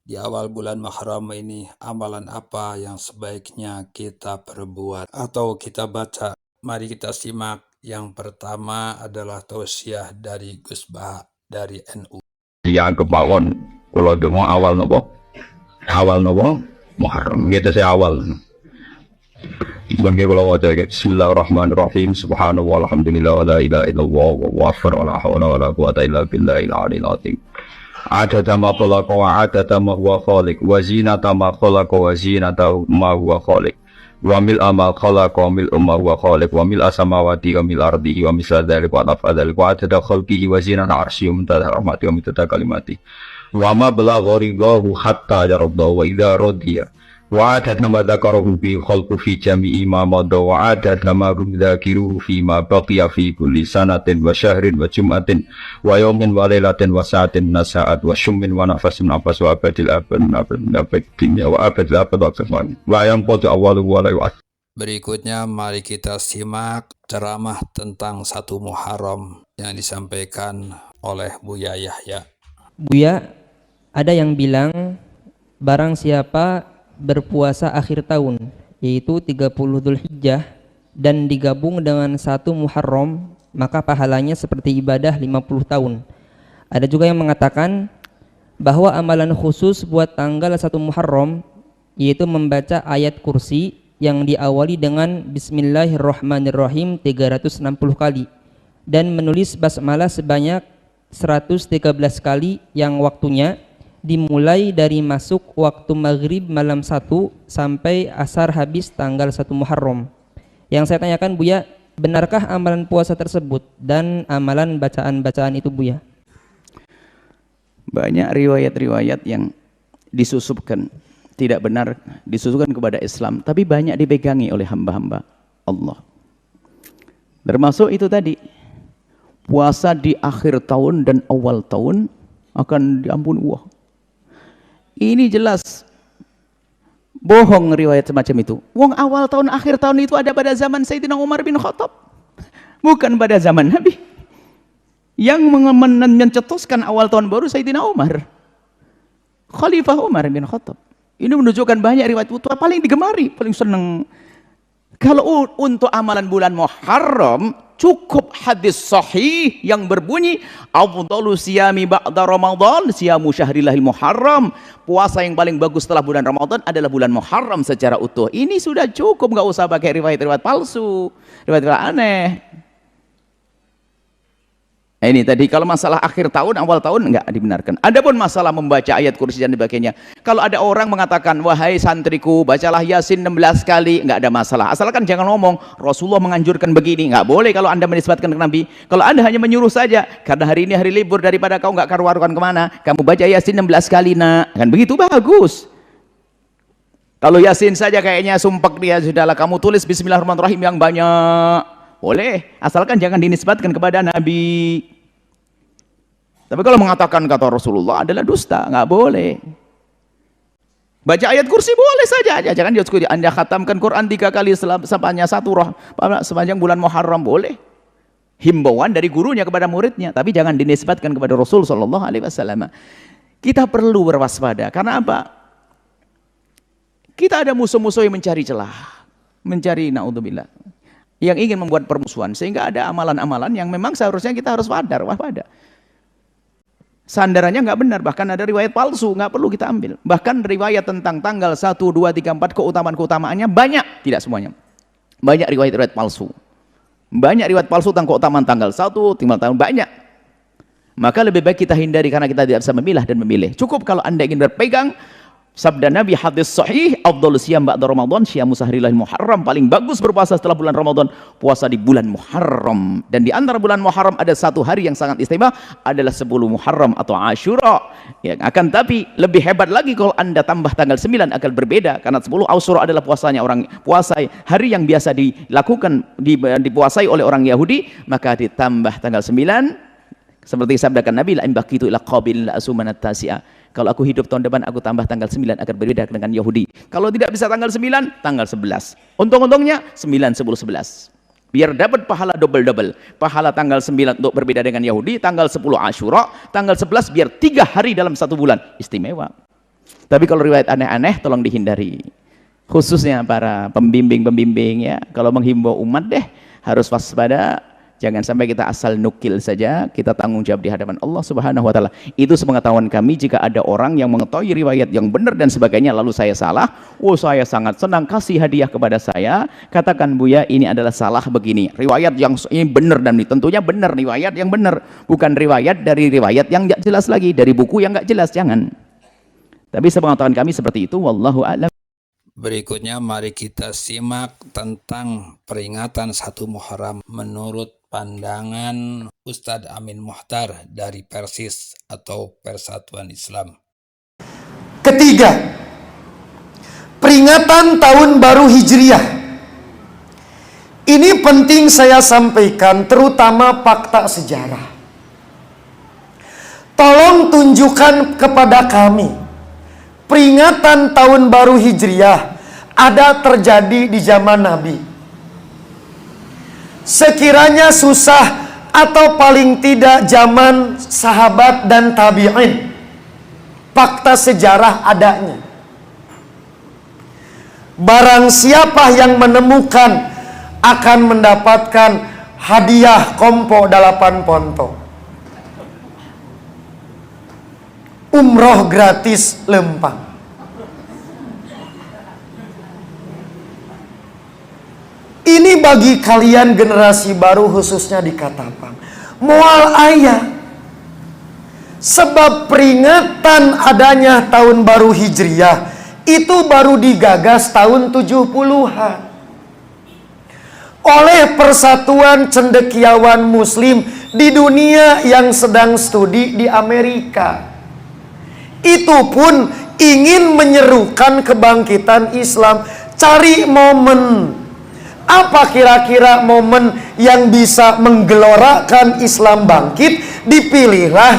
Di awal bulan Muharram ini, amalan apa yang sebaiknya kita perbuat atau kita baca? Mari kita simak. Yang pertama adalah tausiah dari Gus Baha dari NU. Dia kepawon kalau demo awal nopo Muharram gitu saya awal bangke kalau waca Bismillahirrahmanirrahim subhanallah alhamdulillah wa la ilaha illallah wa akbar wa la hawla wa la quwata illa billahil aliyil azim adada ma khalaqa wa adada ma huwa khaliq wa zinata ma khalaqa wa zinata ma huwa khaliq wa mil amal khalaqa wa mil umma huwa khaliq wa mil asamawati wa mil ardi wa misla dzalik wa tafadhal wa adada khalqihi wa zinata arsyi wa mintada rahmati wa mintada kalimati wa ma balagha ridahu hatta yarda wa idza radiya wa adad ma dzakarahu fi khalqi fi jami'i ma madha wa adad ma dzakiruhu fi ma baqiya fi kulli sanatin wa shahrin wa jum'atin wa yawmin wa lailatin wa sa'atin nasa'at wa shummin wa nafasin nafas wa abadil abad dunya wa abadil abad wa yang qad awwalu wa la yu'ad. Berikutnya mari kita simak ceramah tentang 1 Muharram yang disampaikan oleh Buya Yahya. Buya, ada yang bilang barang siapa berpuasa akhir tahun yaitu 30 Dzulhijjah dan digabung dengan 1 Muharram maka pahalanya seperti ibadah 50 tahun. Ada juga yang mengatakan bahwa amalan khusus buat tanggal 1 Muharram yaitu membaca ayat kursi yang diawali dengan Bismillahirrahmanirrahim 360 kali dan menulis basmalah sebanyak 113 kali yang waktunya dimulai dari masuk waktu maghrib malam 1 sampai asar habis tanggal 1 Muharram. Yang saya tanyakan Buya, benarkah amalan puasa tersebut dan amalan bacaan-bacaan itu Buya? Banyak riwayat-riwayat yang disusupkan, tidak benar disusupkan kepada Islam, tapi banyak dipegangi oleh hamba-hamba Allah. Termasuk itu tadi, puasa di akhir tahun dan awal tahun akan diampuni. Wah, ini jelas bohong riwayat semacam itu. Wong awal tahun akhir tahun itu ada pada zaman Sayyidina Umar bin Khattab, bukan pada zaman Nabi. Yang mencetuskan awal tahun baru Sayyidina Umar, Khalifah Umar bin Khattab. Ini menunjukkan banyak riwayat itu paling digemari, paling senang. Kalau untuk amalan bulan Muharram cukup hadis sahih yang berbunyi afdalu siyami ba'da Ramadan siyamu syahrillahil Muharram. Puasa yang paling bagus setelah bulan Ramadan adalah bulan Muharram secara utuh. Ini sudah cukup, nggak usah pakai riwayat-riwayat palsu, riwayat-riwayat aneh. Ini tadi kalau masalah akhir tahun, awal tahun enggak dibenarkan. Adapun masalah membaca ayat kursi dan sebagainya, kalau ada orang mengatakan, wahai santriku, bacalah Yasin 16 kali, enggak ada masalah. Asalkan jangan ngomong, Rasulullah menganjurkan begini. Enggak boleh kalau anda menisbatkan ke Nabi. Kalau anda hanya menyuruh saja, karena hari ini hari libur, daripada kau enggak karuan kemana, kamu baca Yasin 16 kali nak. Kan begitu bagus. Kalau Yasin saja kayaknya sumpek dia, sudahlah kamu tulis Bismillahirrahmanirrahim yang banyak. Boleh, asalkan jangan dinisbatkan kepada Nabi. Tapi kalau mengatakan kata Rasulullah adalah dusta, nggak boleh. Baca ayat kursi boleh saja, jangan diskusi. Anda khatamkan Quran 3 kali sepanjang sepanjang bulan Muharram boleh. Himbauan dari gurunya kepada muridnya, tapi jangan dinisbatkan kepada Rasul Shallallahu Alaihi Wasallam. Kita perlu berwaspada, karena apa? Kita ada musuh-musuh yang mencari celah, mencari naudzubillah, yang ingin membuat permusuhan, sehingga ada amalan-amalan yang memang seharusnya kita harus waspada. Sandarannya nggak benar, bahkan ada riwayat palsu, nggak perlu kita ambil. Bahkan riwayat tentang tanggal 1, 2, 3, 4 keutamaan-keutamaannya banyak, tidak semuanya. Banyak riwayat palsu. Banyak riwayat palsu tentang keutamaan tanggal 1, tinggal tahun banyak. Maka lebih baik kita hindari karena kita tidak bisa memilah dan memilih. Cukup kalau Anda ingin berpegang sabda Nabi hadis sahih, afdhalus siyam ba'da Ramadan syiamu syahrillahil Muharram. Paling bagus berpuasa setelah bulan Ramadan, puasa di bulan Muharram. Dan di antara bulan Muharram ada satu hari yang sangat istimewa, adalah 10 Muharram atau Asyura. Ya, akan tapi lebih hebat lagi kalau Anda tambah tanggal 9 akan berbeda, karena 10 Asyura adalah puasanya orang puasai hari yang biasa dilakukan dipuasai oleh orang Yahudi, maka ditambah tanggal 9 seperti sabdakan Nabi, la in baqitu ila qabil la asumanat tasi'a. Kalau aku hidup tahun depan, aku tambah tanggal 9 agar berbeda dengan Yahudi. Kalau tidak bisa tanggal 9, tanggal 11. Untung-untungnya 9, 10, 11. Biar dapat pahala double-double. Pahala tanggal 9 untuk berbeda dengan Yahudi, tanggal 10 Asyura, tanggal 11 biar 3 hari dalam 1 bulan. Istimewa. Tapi kalau riwayat aneh-aneh tolong dihindari. Khususnya para pembimbing-pembimbing ya, kalau menghimbau umat deh harus waspada, jangan sampai kita asal nukil saja, kita tanggung jawab di hadapan Allah Subhanahu wa taala. Itu sepengetahuan kami. Jika ada orang yang mengetahui riwayat yang benar dan sebagainya lalu saya salah, saya sangat senang, kasih hadiah kepada saya, katakan Buya ini adalah salah begini. Riwayat yang ini benar dan tentunya benar, riwayat yang benar, bukan riwayat dari riwayat yang enggak jelas lagi, dari buku yang enggak jelas, jangan. Tapi sepengetahuan kami seperti itu, wallahu a'lam. Berikutnya mari kita simak tentang peringatan 1 Muharram menurut pandangan Ustadz Amin Muhtar dari Persis atau Persatuan Islam. Ketiga, peringatan Tahun Baru Hijriah. Ini penting saya sampaikan, terutama fakta sejarah. Tolong tunjukkan kepada kami peringatan Tahun Baru Hijriah ada terjadi di zaman Nabi. Sekiranya susah atau paling tidak zaman sahabat dan tabi'in, fakta sejarah adanya. Barang siapa yang menemukan akan mendapatkan hadiah kompo 8 ponto. Umroh gratis Lempang. Ini bagi kalian generasi baru khususnya di Katapang. Moal ayah. Sebab peringatan adanya Tahun Baru Hijriah itu baru digagas tahun 70-an. Oleh Persatuan Cendekiawan Muslim di dunia yang sedang studi di Amerika. Itu pun ingin menyerukan kebangkitan Islam. Cari momen. Apa kira-kira momen yang bisa menggelorakan Islam bangkit? Dipilihlah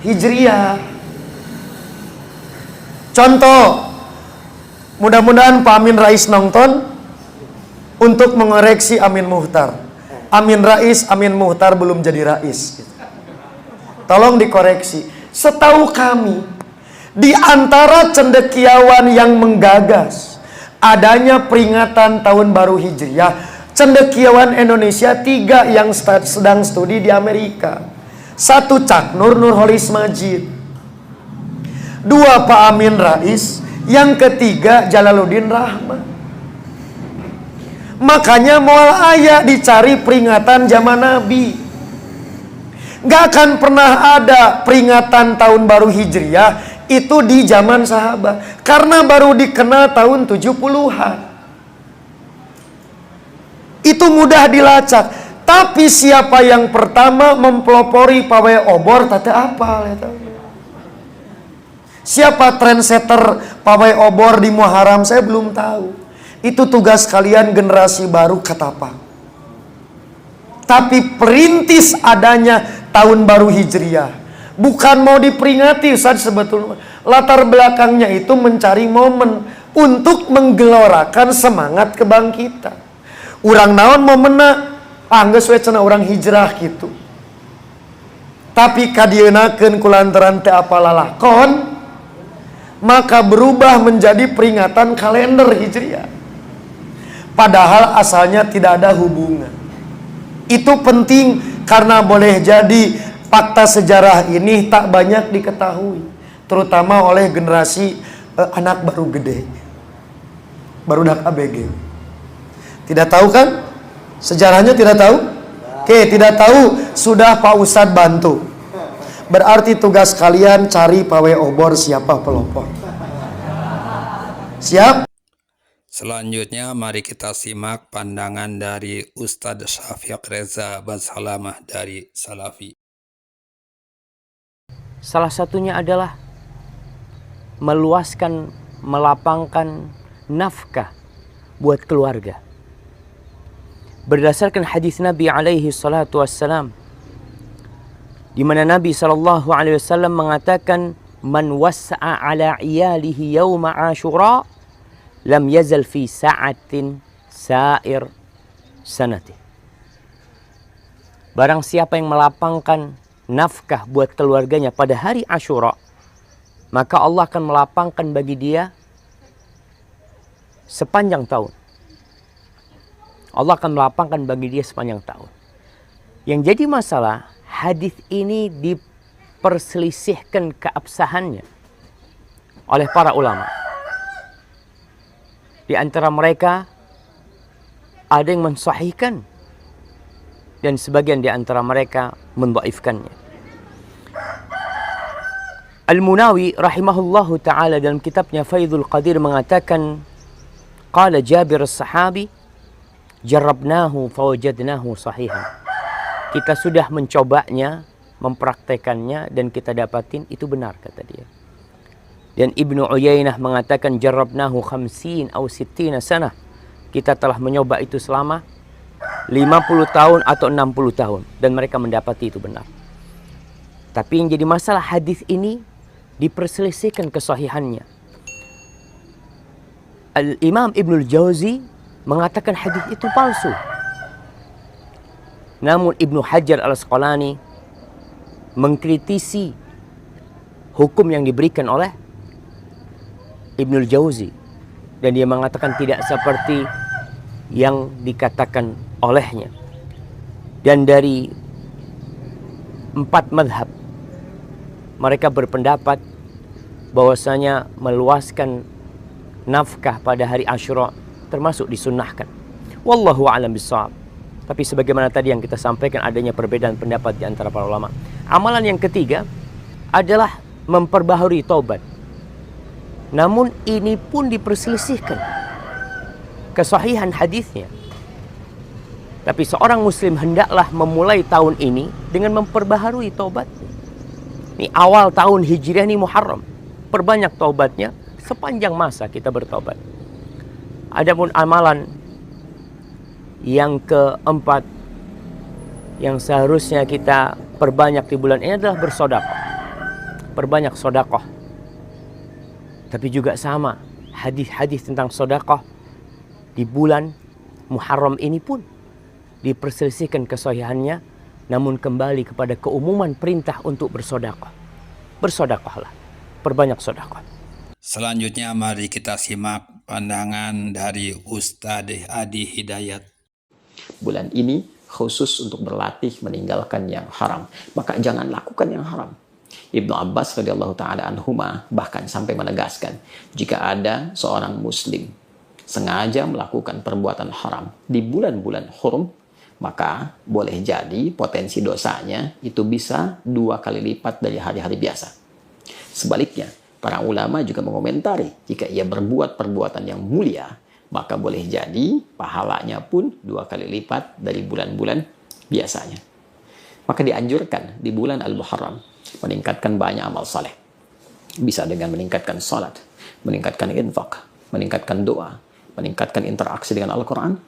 Hijriah. Contoh, mudah-mudahan Pak Amin Rais nonton untuk mengoreksi Amin Muhtar. Amin Rais, Amin Muhtar belum jadi rais. Tolong dikoreksi. Setahu kami, di antara cendekiawan yang menggagas adanya peringatan Tahun Baru Hijriah, cendekiawan Indonesia 3 yang sedang studi di Amerika. 1 Cak Nur Nurholis Majid, 2 Pak Amin Rais, yang ketiga Jalaluddin Rahmat. Makanya moal ayah dicari peringatan zaman Nabi. Gak akan pernah ada peringatan Tahun Baru Hijriah itu di zaman sahabat, karena baru dikenal tahun 70-an. Itu mudah dilacak. Tapi siapa yang pertama mempelopori pawai obor tata apa? Siapa trendsetter pawai obor di Muharram saya belum tahu. Itu tugas kalian generasi baru Katapang. Tapi perintis adanya Tahun Baru Hijriah bukan mau diperingati, Ustaz, sebetulnya latar belakangnya itu mencari momen untuk menggelorakan semangat kebangkitan. Urang naon momenna anggeus we cenah urang hijrah gitu. Tapi kadienakeun kulantaran teu apa lalakon, maka berubah menjadi peringatan kalender Hijriah. Padahal asalnya tidak ada hubungan. Itu penting karena boleh jadi fakta sejarah ini tak banyak diketahui, terutama oleh generasi anak baru gede, baru dak ABG. Tidak tahu kan? Sejarahnya tidak tahu? Oke, tidak tahu, sudah Pak Ustadz bantu. Berarti tugas kalian cari pawai obor siapa pelopor. Siap? Selanjutnya mari kita simak pandangan dari Ustadz Syafiq Reza Basalamah dari Salafi. Salah satunya adalah meluaskan, melapangkan nafkah buat keluarga. Berdasarkan hadis Nabi alaihi salatu wassalam, di mana Nabi sallallahu alaihi wasallam mengatakan, "Man wassa'a ala iyalihi yawma Ashura, lam yazal fi sa'atin sa'ir sanati." Barang siapa yang melapangkan nafkah buat keluarganya pada hari Ashura, maka Allah akan melapangkan bagi dia sepanjang tahun. Allah akan melapangkan bagi dia sepanjang tahun. Yang jadi masalah, hadis ini diperselisihkan keabsahannya oleh para ulama. Di antara mereka ada yang mensahihkan dan sebagian di antara mereka mendhaifkannya. Al-Munawi rahimahullahu taala dalam kitabnya Faidul Qadir mengatakan, qala Jabir as-Sahabi, jarrabnahu fawajadnahu sahihan. Kita sudah mencobanya, mempraktekannya, dan kita dapatin itu benar, kata dia. Dan Ibnu Uyainah mengatakan jarrabnahu 50 atau 60 sanah. Kita telah mencoba itu selama 50 tahun atau 60 tahun dan mereka mendapati itu benar. Tapi yang jadi masalah, hadis ini diperselisihkan kesahihannya. Al-Imam Ibnul Jauzi mengatakan hadis itu palsu. Namun Ibnu Hajar Al-Asqalani mengkritisi hukum yang diberikan oleh Ibnul Jauzi dan dia mengatakan tidak seperti yang dikatakan olehnya. Dan dari 4 madhab mereka berpendapat bahwasanya meluaskan nafkah pada hari Asyura termasuk disunnahkan. Wallahu a'lam bishawab. Tapi sebagaimana tadi yang kita sampaikan, adanya perbedaan pendapat di antara para ulama. Amalan yang ketiga adalah memperbaharui taubat. Namun ini pun diperselisihkan kesahihan hadisnya. Tapi seorang muslim hendaklah memulai tahun ini dengan memperbaharui taubat. Ini awal tahun Hijriah ini Muharram. Perbanyak taubatnya sepanjang masa kita bertobat. Adapun amalan yang keempat yang seharusnya kita perbanyak di bulan ini adalah bersedekah. Perbanyak sedekah. Tapi juga sama, hadis-hadis tentang sedekah di bulan Muharram ini pun diperselisihkan kesahihannya, namun kembali kepada keumuman perintah untuk bersedekah. Bersedekahlah, perbanyak sedekah. Selanjutnya mari kita simak pandangan dari Ustadz Adi Hidayat. Bulan ini khusus untuk berlatih meninggalkan yang haram. Maka jangan lakukan yang haram. Ibnu Abbas radhiyallahu taala anhuma bahkan sampai menegaskan, jika ada seorang muslim sengaja melakukan perbuatan haram di bulan-bulan hurum, maka boleh jadi potensi dosanya itu bisa 2 kali lipat dari hari-hari biasa. Sebaliknya, para ulama juga mengomentari, jika ia berbuat perbuatan yang mulia, maka boleh jadi pahalanya pun 2 kali lipat dari bulan-bulan biasanya. Maka dianjurkan di bulan Al-Muharram meningkatkan banyak amal saleh. Bisa dengan meningkatkan salat, meningkatkan infak, meningkatkan doa, meningkatkan interaksi dengan Al-Quran,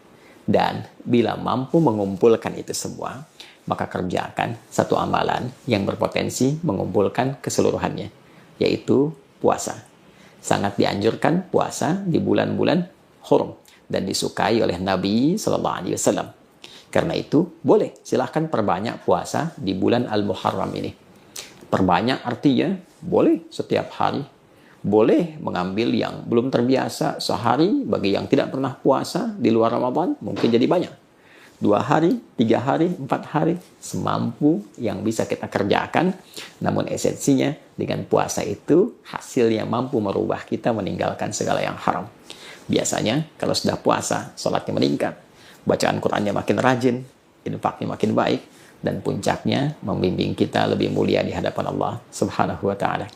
dan bila mampu mengumpulkan itu semua, maka kerjakan satu amalan yang berpotensi mengumpulkan keseluruhannya, yaitu puasa. Sangat dianjurkan puasa di bulan-bulan hurum dan disukai oleh Nabi SAW. Karena itu boleh, silahkan perbanyak puasa di bulan Al-Muharram ini. Perbanyak artinya boleh setiap hari, boleh mengambil yang belum terbiasa sehari. Bagi yang tidak pernah puasa di luar Ramadan mungkin jadi banyak, 2 hari, 3 hari, 4 hari, semampu yang bisa kita kerjakan. Namun esensinya dengan puasa itu hasilnya mampu merubah kita meninggalkan segala yang haram. Biasanya kalau sudah puasa, sholatnya meningkat, bacaan Qurannya makin rajin, infaknya makin baik, dan puncaknya membimbing kita lebih mulia di hadapan Allah Subhanahu wa Ta'ala.